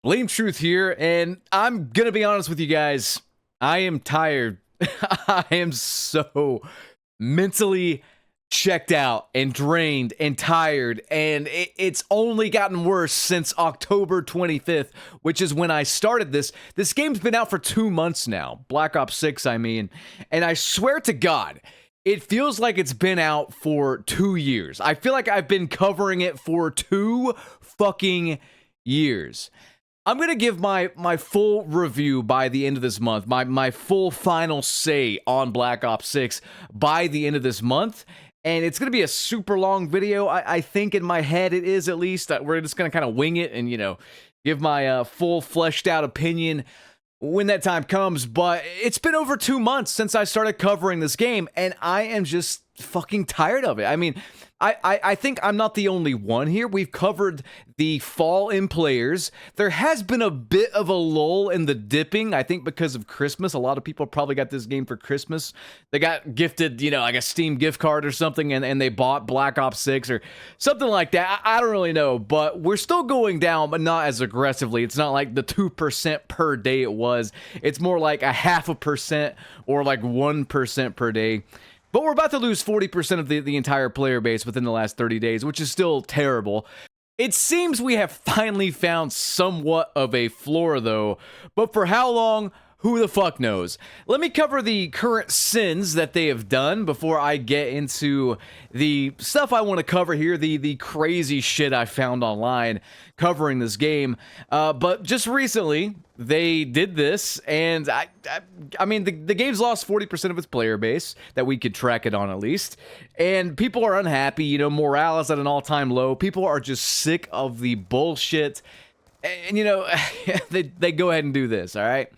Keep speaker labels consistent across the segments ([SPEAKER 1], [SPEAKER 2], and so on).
[SPEAKER 1] Blame Truth here, and I'm gonna be honest with you guys. I am tired. I am so mentally checked out and drained and tired, and it's only gotten worse since October 25th, which is when I started this. This game's been out for 2 months now, Black Ops 6, I mean, and I swear to God, it feels like it's been out for 2 years. I feel like I've been covering it for 2 fucking years. I'm gonna give my full review by the end of this month, my full final say on Black Ops 6 by the end of this month, and it's gonna be a super long video. I think in my head it is, at least. We're just gonna kind of wing it and, give my full fleshed out opinion when that time comes. But it's been over 2 months since I started covering this game, and I am just fucking tired of it. I mean, I think I'm not the only one here. We've covered the fall in players. There has been a bit of a lull in the dipping, I think because of Christmas. A lot of people probably got this game for Christmas. They got gifted, like a Steam gift card or something, and they bought Black Ops 6 or something like that. I don't really know, but we're still going down, but not as aggressively. It's not like the 2% per day it was. It's more like a 0.5% or like 1% per day. But we're about to lose 40% of the entire player base within the last 30 days, which is still terrible. It seems we have finally found somewhat of a floor, though. But for how long? Who the fuck knows? Let me cover the current sins that they have done before I get into the stuff I want to cover here, the crazy shit I found online covering this game. But just recently, they did this, and I mean, the game's lost 40% of its player base, that we could track it on at least, and people are unhappy. Morale is at an all-time low. People are just sick of the bullshit, and they go ahead and do this, all right?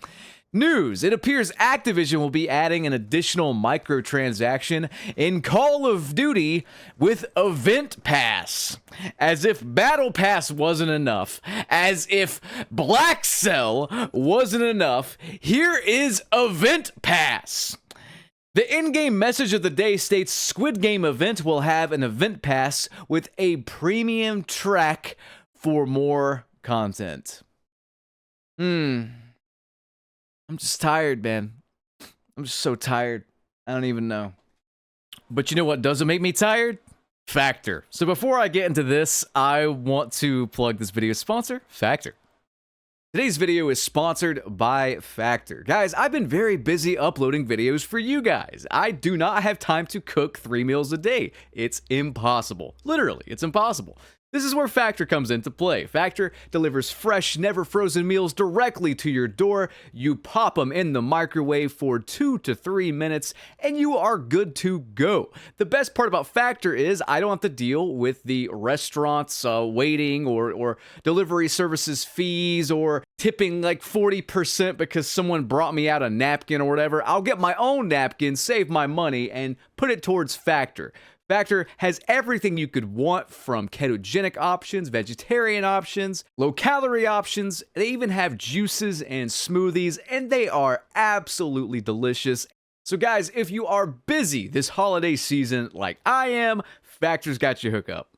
[SPEAKER 1] News. It appears Activision will be adding an additional microtransaction in Call of Duty with Event Pass. As if Battle Pass wasn't enough, as if Black Cell wasn't enough, here is Event Pass. The in-game message of the day states Squid Game event will have an event pass with a premium track for more content. I'm just tired, man. I'm just so tired. I don't even know. But you know what doesn't make me tired? Factor. So before I get into this, I want to plug this video's sponsor, Factor. Today's video is sponsored by Factor. Guys, I've been very busy uploading videos for you guys. I do not have time to cook 3 meals a day. It's impossible. Literally, it's impossible. This is where Factor comes into play. Factor delivers fresh, never frozen meals directly to your door. You pop them in the microwave for 2 to 3 minutes, and you are good to go. The best part about Factor is I don't have to deal with the restaurants waiting or delivery services fees or tipping like 40% because someone brought me out a napkin or whatever. I'll get my own napkin, save my money, and put it towards Factor. Factor has everything you could want, from ketogenic options, vegetarian options, low-calorie options. They even have juices and smoothies, and they are absolutely delicious. So guys, if you are busy this holiday season like I am, Factor's got your hookup.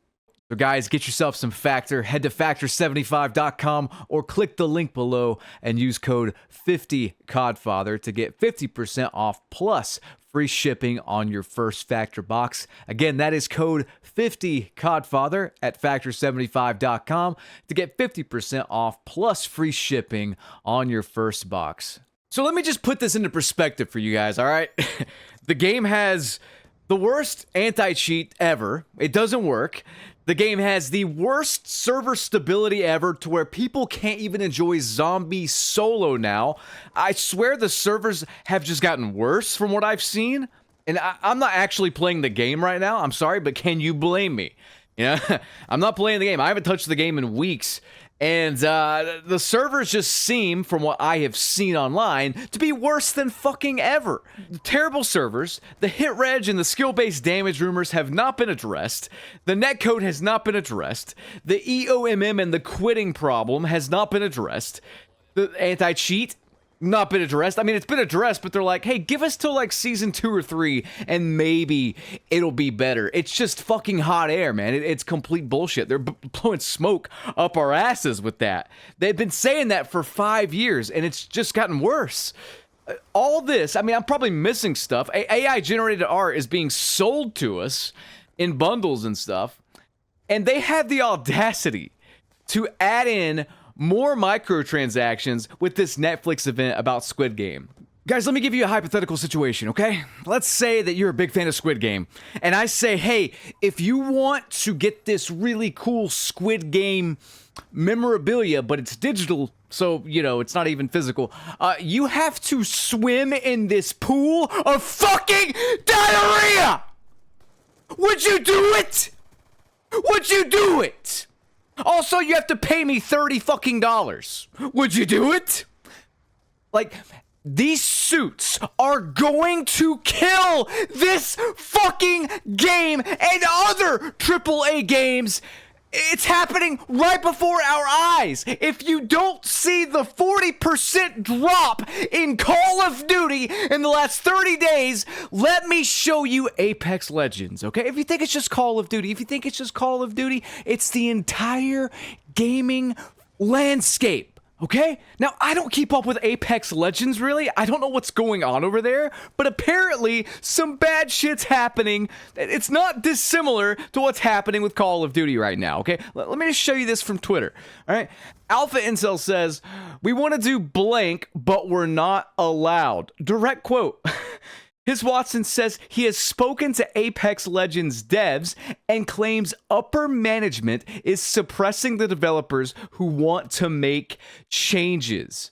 [SPEAKER 1] So guys, get yourself some Factor. Head to Factor75.com or click the link below and use code 50CODFATHER to get 50% off plus free shipping on your first Factor box. Again, that is code 50CODFATHER at Factor75.com to get 50% off plus free shipping on your first box. So let me just put this into perspective for you guys, all right? The game has the worst anti-cheat ever. It doesn't work. The game has the worst server stability ever, to where people can't even enjoy zombie solo now. I swear the servers have just gotten worse from what I've seen. And I'm not actually playing the game right now. I'm sorry, but can you blame me? I'm not playing the game. I haven't touched the game in weeks. And the servers just seem, from what I have seen online, to be worse than fucking ever. The terrible servers, the hit reg and the skill-based damage rumors have not been addressed. The netcode has not been addressed. The EOMM and the quitting problem has not been addressed. The anti-cheat not been addressed. I mean, it's been addressed, but they're like, hey, give us till like season 2 or 3 and maybe it'll be better. It's just fucking hot air, man. It's complete bullshit. They're blowing smoke up our asses with that. They've been saying that for 5 years and it's just gotten worse. All this, I mean, I'm probably missing stuff. AI generated art is being sold to us in bundles and stuff, and they have the audacity to add in more microtransactions with this Netflix event about Squid Game. Guys, let me give you a hypothetical situation, okay? Let's say that you're a big fan of Squid Game, and I say, hey, if you want to get this really cool Squid Game memorabilia, but it's digital, so, you know, it's not even physical, you have to swim in this pool of fucking diarrhea! Would you do it? Would you do it? Also, you have to pay me $30 fucking dollars. Would you do it? Like, these suits are going to kill this fucking game and other AAA games. It's happening right before our eyes. If you don't see the 40% drop in Call of Duty in the last 30 days, let me show you Apex Legends, okay? If you think it's just Call of Duty, it's the entire gaming landscape. Okay? Now, I don't keep up with Apex Legends, really. I don't know what's going on over there, but apparently some bad shit's happening. It's not dissimilar to what's happening with Call of Duty right now, okay? Let me just show you this from Twitter, all right? Alpha Incel says, we want to do blank, but we're not allowed. Direct quote. His Watson says he has spoken to Apex Legends devs and claims upper management is suppressing the developers who want to make changes.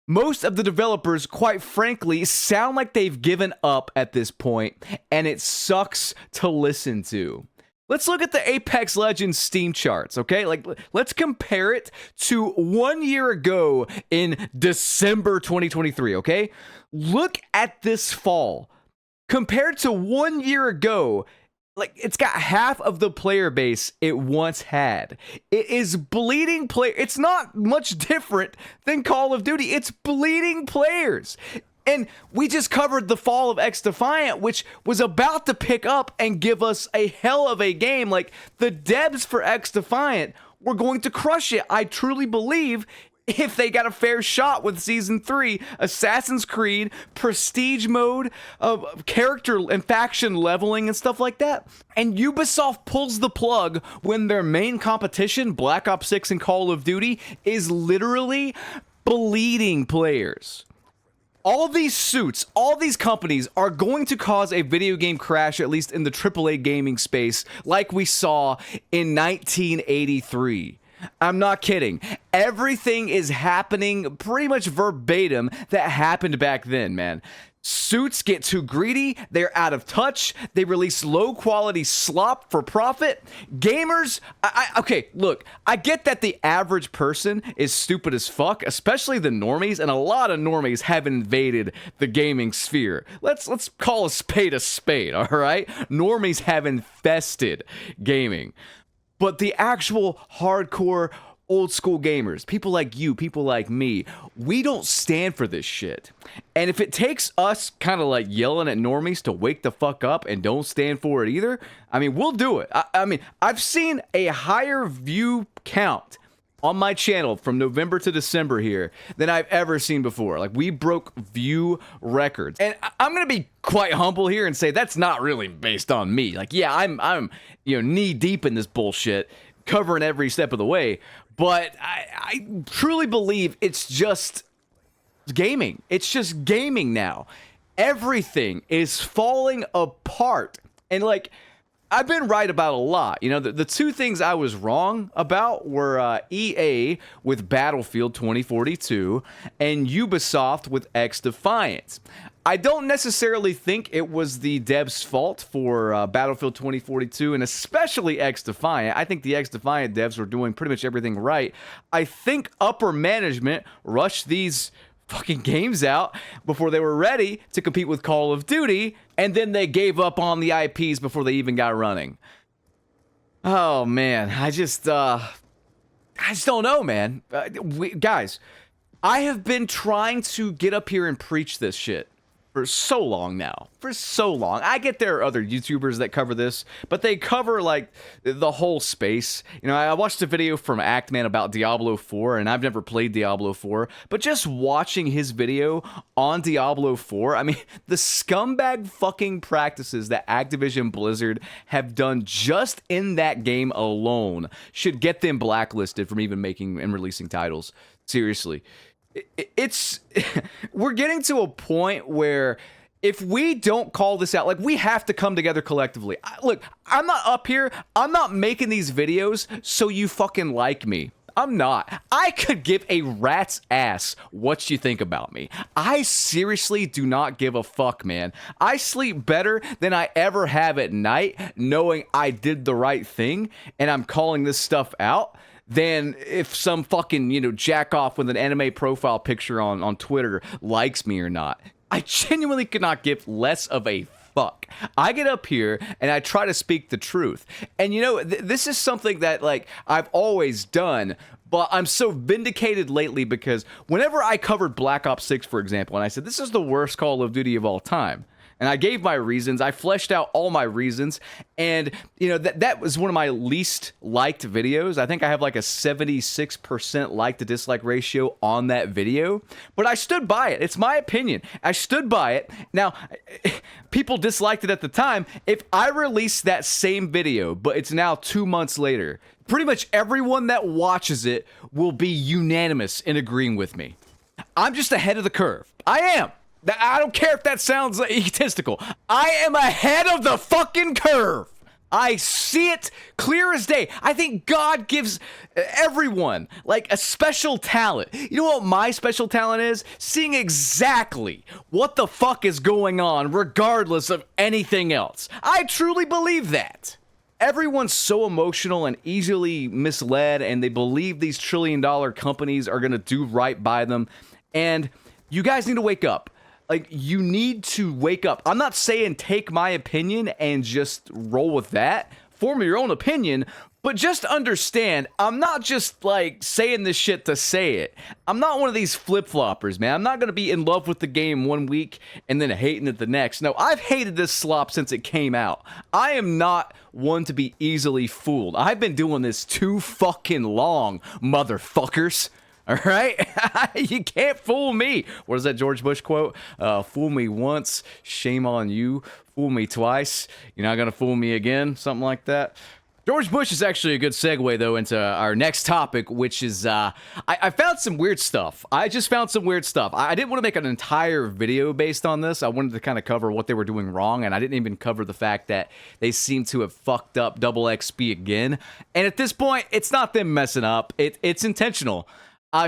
[SPEAKER 1] Most of the developers, quite frankly, sound like they've given up at this point, and it sucks to listen to. Let's look at the Apex Legends Steam charts, okay? Like, let's compare it to 1 year ago in December 2023, okay? Look at this fall. Compared to 1 year ago, like, it's got half of the player base it once had. It is bleeding player. It's not much different than Call of Duty. It's bleeding players. And we just covered the fall of XDefiant, which was about to pick up and give us a hell of a game. Like, the devs for XDefiant were going to crush it. I truly believe if they got a fair shot with Season 3, Assassin's Creed, Prestige mode, character and faction leveling and stuff like that. And Ubisoft pulls the plug when their main competition, Black Ops 6 and Call of Duty, is literally bleeding players. All these suits, all these companies are going to cause a video game crash, at least in the AAA gaming space, like we saw in 1983. I'm not kidding. Everything is happening pretty much verbatim that happened back then, man. Suits get too greedy, they're out of touch, they release low-quality slop for profit. Gamers, okay, look, I get that the average person is stupid as fuck, especially the normies, and a lot of normies have invaded the gaming sphere. Let's call a spade, all right? Normies have infested gaming. But the actual hardcore old school gamers, people like you, people like me, we don't stand for this shit. And if it takes us kind of like yelling at normies to wake the fuck up and don't stand for it either, I mean, we'll do it. I mean, I've seen a higher view count on my channel from November to December here than I've ever seen before. Like, we broke view records. And I'm going to be quite humble here and say that's not really based on me. Like, yeah, I'm knee deep in this bullshit, covering every step of the way. But I truly believe it's just gaming. It's just gaming now. Everything is falling apart. And, like, I've been right about a lot. You know, the two things I was wrong about were EA with Battlefield 2042 and Ubisoft with XDefiant. I don't necessarily think it was the devs' fault for Battlefield 2042 and especially XDefiant. I think the XDefiant devs were doing pretty much everything right. I think upper management rushed these fucking games out before they were ready to compete with Call of Duty, and then they gave up on the IPs before they even got running. Oh man, I just don't know, man. Guys, I have been trying to get up here and preach this shit for so long now. For so long. I get there are other YouTubers that cover this, but they cover like the whole space. You know, I watched a video from Actman about Diablo 4, and I've never played Diablo 4, but just watching his video on Diablo 4, I mean, the scumbag fucking practices that Activision Blizzard have done just in that game alone should get them blacklisted from even making and releasing titles. Seriously. It's we're getting to a point where if we don't call this out, like, we have to come together collectively. Look, I'm not up here, I'm not making these videos so you fucking like me. I'm not. I could give a rat's ass what you think about me. I seriously do not give a fuck, man. I sleep better than I ever have at night knowing I did the right thing and I'm calling this stuff out than if some fucking, you know, jack off with an anime profile picture on Twitter likes me or not. I genuinely could not give less of a fuck. I get up here and I try to speak the truth. And you know, this is something that, like, I've always done, but I'm so vindicated lately because whenever I covered Black Ops 6, for example, and I said, this is the worst Call of Duty of all time, and I gave my reasons. I fleshed out all my reasons. And, you know, that was one of my least liked videos. I think I have like a 76% like to dislike ratio on that video. But I stood by it. It's my opinion. I stood by it. Now, people disliked it at the time. If I release that same video, but it's now 2 months later, pretty much everyone that watches it will be unanimous in agreeing with me. I'm just ahead of the curve. I am. I don't care if that sounds egotistical. I am ahead of the fucking curve. I see it clear as day. I think God gives everyone like a special talent. You know what my special talent is? Seeing exactly what the fuck is going on regardless of anything else. I truly believe that. Everyone's so emotional and easily misled, and they believe these trillion-dollar companies are going to do right by them. And you guys need to wake up. Like, you need to wake up. I'm not saying take my opinion and just roll with that. Form your own opinion, but just understand, I'm not just, like, saying this shit to say it. I'm not one of these flip-floppers, man. I'm not going to be in love with the game 1 week and then hating it the next. No, I've hated this slop since it came out. I am not one to be easily fooled. I've been doing this too fucking long, motherfuckers. All right? You can't fool me. What is that George Bush quote? Fool me once, shame on you. Fool me twice, you're not going to fool me again. Something like that. George Bush is actually a good segue, though, into our next topic, which is, I found some weird stuff. I just found some weird stuff. I didn't want to make an entire video based on this. I wanted to kind of cover what they were doing wrong, and I didn't even cover the fact that they seem to have fucked up Double XP again. And at this point, it's not them messing up. It's intentional.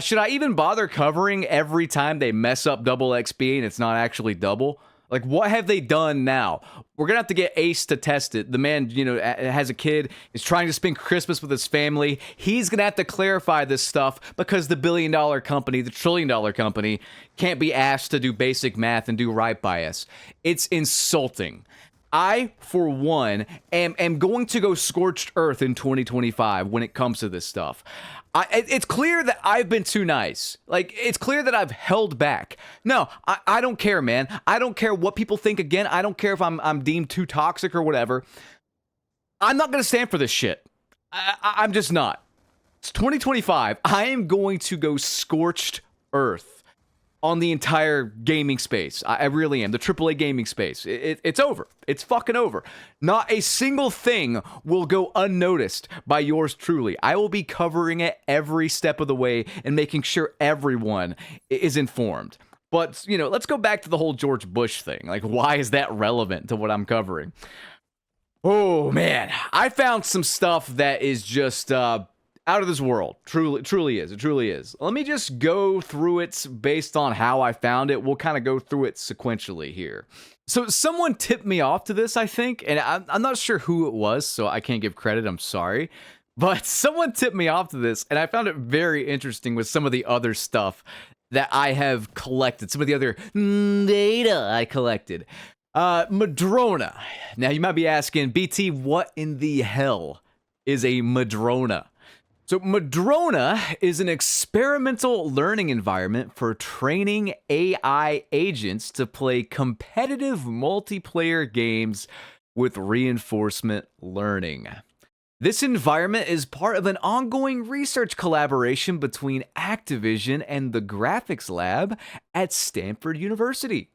[SPEAKER 1] Should I even bother covering every time they mess up Double XP and it's not actually double? Like, what have they done now? We're going to have to get Ace to test it. The man, you know, has a kid, is trying to spend Christmas with his family. He's going to have to clarify this stuff because the billion-dollar company, the trillion-dollar company, can't be asked to do basic math and do right by us. It's insulting. I, for one, am going to go scorched earth in 2025 when it comes to this stuff. It's clear that I've been too nice. Like, it's clear that I've held back. No, I don't care, man. I don't care what people think again. I don't care if I'm deemed too toxic or whatever. I'm not going to stand for this shit. I'm just not. It's 2025. I am going to go scorched earth on the entire gaming space. I really am. The AAA gaming space. It's over. It's fucking over. Not a single thing will go unnoticed by yours truly. I will be covering it every step of the way and making sure everyone is informed. But, you know, let's go back to the whole George Bush thing. Like, why is that relevant to what I'm covering? Oh, man. I found some stuff that is just, out of this world. Truly is. It truly is. Let me just go through it based on how I found it. We'll kind of go through it sequentially here. So someone tipped me off to this, I think, and I'm not sure who it was, so I can't give credit. I'm sorry. But someone tipped me off to this, and I found it very interesting with some of the other stuff that I have collected. Some of the other data I collected. Madrona. Now, you might be asking, BT, what in the hell is a Madrona? So, Madrona is an experimental learning environment for training AI agents to play competitive multiplayer games with reinforcement learning. This environment is part of an ongoing research collaboration between Activision and the Graphics Lab at Stanford University.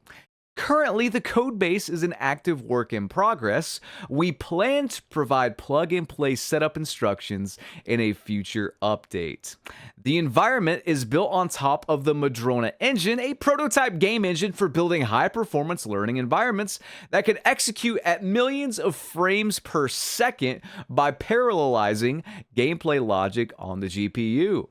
[SPEAKER 1] Currently, the codebase is an active work in progress. We plan to provide plug-and-play setup instructions in a future update. The environment is built on top of the Madrona engine, a prototype game engine for building high-performance learning environments that can execute at millions of frames per second by parallelizing gameplay logic on the GPU.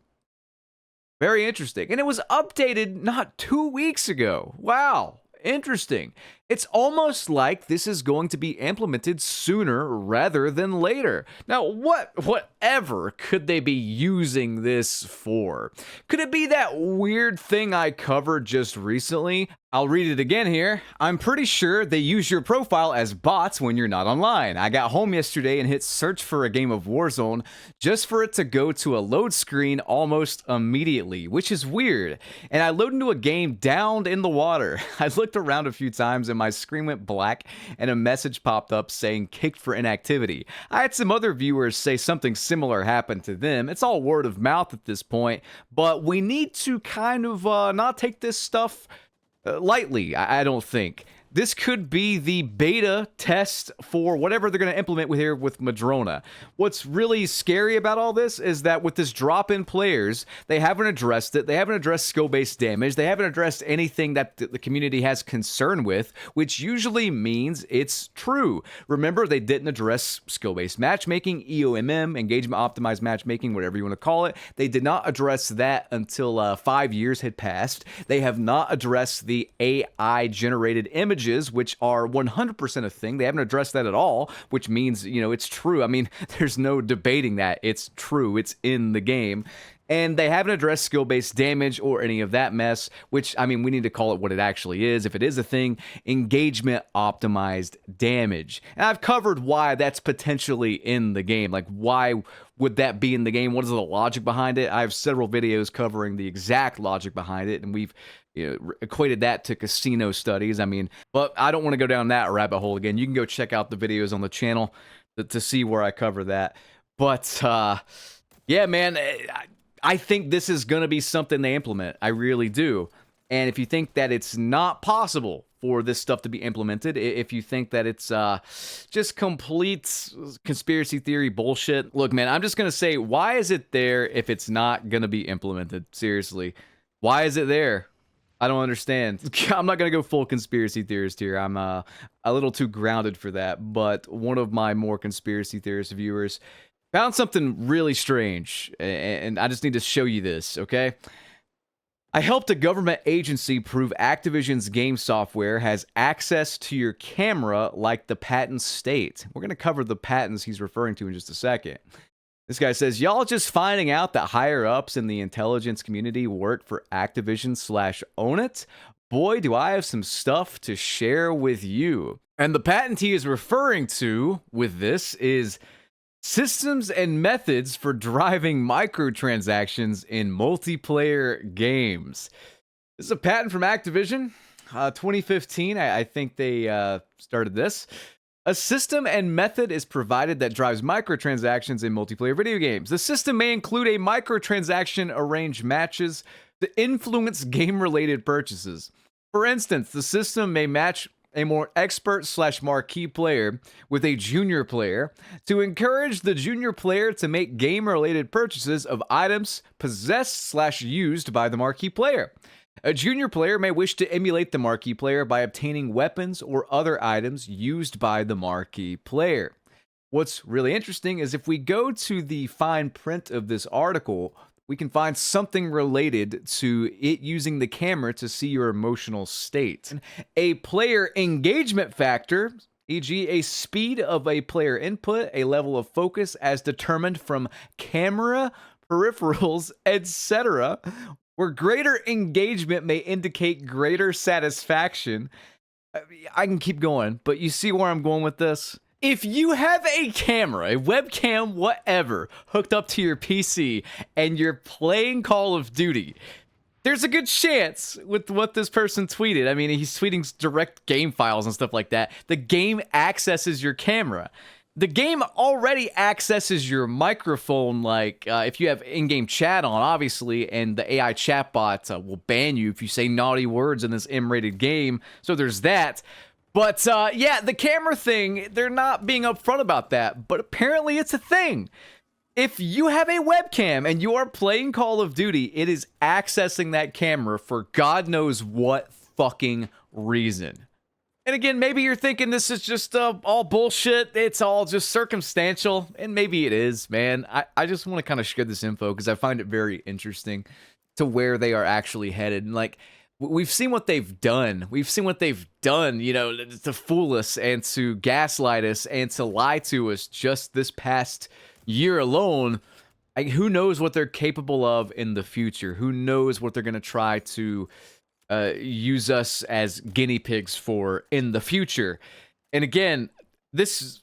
[SPEAKER 1] Very interesting. And it was updated not 2 weeks ago. Wow. Interesting. It's almost like this is going to be implemented sooner rather than later. Now, whatever could they be using this for? Could it be that weird thing I covered just recently? I'll read it again here. I'm pretty sure they use your profile as bots when you're not online. I got home yesterday and hit search for a game of Warzone just for it to go to a load screen almost immediately, which is weird. And I loaded into a game downed in the water. I looked around a few times and my screen went black and a message popped up saying kicked for inactivity. I had some other viewers say something similar happened to them. It's all word of mouth at this point, but we need to kind of not take this stuff lightly, I don't think. This could be the beta test for whatever they're going to implement here with Madrona. What's really scary about all this is that with this drop in players, they haven't addressed it. They haven't addressed skill-based damage. They haven't addressed anything that the community has concern with, which usually means it's true. Remember, they didn't address skill-based matchmaking, EOMM, engagement optimized matchmaking, whatever you want to call it. They did not address that until 5 years had passed. They have not addressed the AI-generated images, which are 100% a thing. They haven't addressed that at all, which means, you know, it's true. I mean, there's no debating that. It's true. It's in the game. And they haven't addressed skill-based damage or any of that mess, which, I mean, we need to call it what it actually is. If it is a thing, engagement-optimized damage. And I've covered why that's potentially in the game. Like, why would that be in the game? What is the logic behind it? I have several videos covering the exact logic behind it, and we've equated that to casino studies. I mean, but I don't want to go down that rabbit hole again. You can go check out the videos on the channel to see where I cover that. But, yeah, man, I think this is going to be something they implement. I really do. And if you think that it's not possible for this stuff to be implemented, if you think that it's just complete conspiracy theory bullshit, look, man, I'm just going to say, why is it there if it's not going to be implemented? Seriously. Why is it there? I don't understand. I'm not going to go full conspiracy theorist here. I'm a little too grounded for that. But one of my more conspiracy theorist viewers found something really strange, and I just need to show you this, okay? I helped a government agency prove Activision's game software has access to your camera like the patents state. We're going to cover the patents he's referring to in just a second. This guy says, y'all just finding out that higher ups in the intelligence community work for Activision/own it? Boy, do I have some stuff to share with you. And the patent he is referring to with this is systems and methods for driving microtransactions in multiplayer games. This is a patent from Activision, 2015. I think they started this. A system and method is provided that drives microtransactions in multiplayer video games. The system may include a microtransaction arrange matches to influence game-related purchases. For instance, the system may match a more expert/marquee player with a junior player to encourage the junior player to make game-related purchases of items possessed/used by the marquee player. A junior player may wish to emulate the marquee player by obtaining weapons or other items used by the marquee player. What's really interesting is if we go to the fine print of this article, we can find something related to it using the camera to see your emotional state. A player engagement factor, e.g. a speed of a player input, a level of focus as determined from camera, peripherals, etc., where greater engagement may indicate greater satisfaction. I can keep going, but you see where I'm going with this? If you have a camera, a webcam, whatever, hooked up to your PC and you're playing Call of Duty, there's a good chance with what this person tweeted. I mean, he's tweeting direct game files and stuff like that. The game accesses your camera. The game already accesses your microphone, like if you have in-game chat on, obviously, and the AI chatbot will ban you if you say naughty words in this M-rated game. So there's that. But yeah, the camera thing, they're not being upfront about that, but apparently it's a thing. If you have a webcam and you are playing Call of Duty, it is accessing that camera for God knows what fucking reason. And again, maybe you're thinking this is just all bullshit. It's all just circumstantial. And maybe it is, man. I just want to kind of share this info because I find it very interesting to where they are actually headed. And like, we've seen what they've done. We've seen what they've done, you know, to fool us and to gaslight us and to lie to us just this past year alone. Who knows what they're capable of in the future? Who knows what they're going to try to use us as guinea pigs for in the future? And again, this,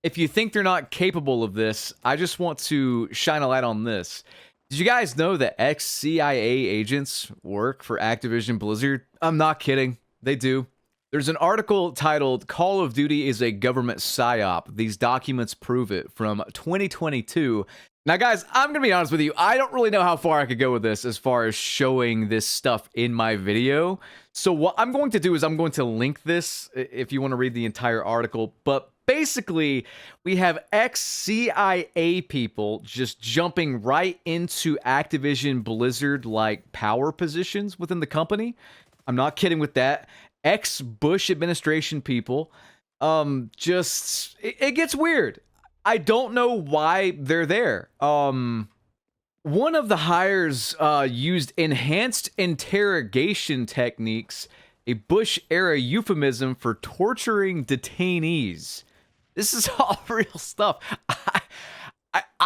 [SPEAKER 1] if you think they're not capable of this, I just want to shine a light on this. Did you guys know that ex-CIA agents work for Activision Blizzard? I'm not kidding. They do. There's an article titled "Call of Duty is a Government PSYOP. These documents prove it," from 2022. Now, guys, I'm going to be honest with you. I don't really know how far I could go with this as far as showing this stuff in my video. So what I'm going to do is I'm going to link this if you want to read the entire article. But basically, we have ex-CIA people just jumping right into Activision Blizzard-like power positions within the company. I'm not kidding with that. Ex-Bush administration people. It gets weird. I don't know why they're there. One of the hires used enhanced interrogation techniques, a Bush-era euphemism for torturing detainees. This is all real stuff.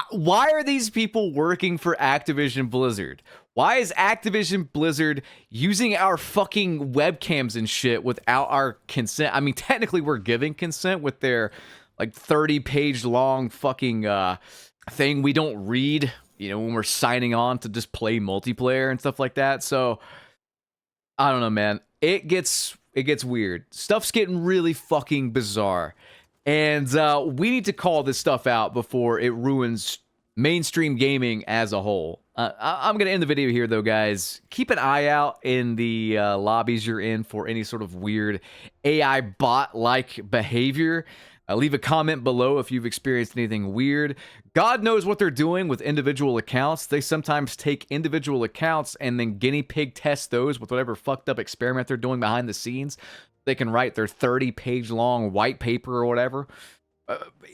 [SPEAKER 1] Why are these people working for Activision Blizzard? Why is Activision Blizzard using our fucking webcams and shit without our consent? I mean, technically we're giving consent with their like 30-page long fucking thing we don't read, you know, when we're signing on to just play multiplayer and stuff like that. So I don't know, man. It gets weird. Stuff's getting really fucking bizarre. And we need to call this stuff out before it ruins mainstream gaming as a whole. I'm going to end the video here, though, guys. Keep an eye out in the lobbies you're in for any sort of weird AI bot-like behavior. Leave a comment below if you've experienced anything weird. God knows what they're doing with individual accounts. They sometimes take individual accounts and then guinea pig test those with whatever fucked up experiment they're doing behind the scenes. They can write their 30-page long white paper or whatever.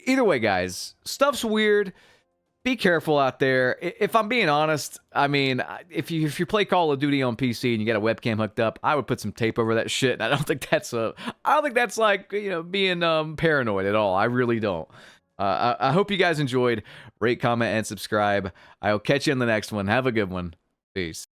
[SPEAKER 1] Either way, guys, stuff's weird. Be careful out there. If I'm being honest, I mean, if you play Call of Duty on PC and you got a webcam hooked up, I would put some tape over that shit. I don't think that's like, you know, being paranoid at all. I really don't. I hope you guys enjoyed. Rate, comment, and subscribe. I'll catch you in the next one. Have a good one. Peace.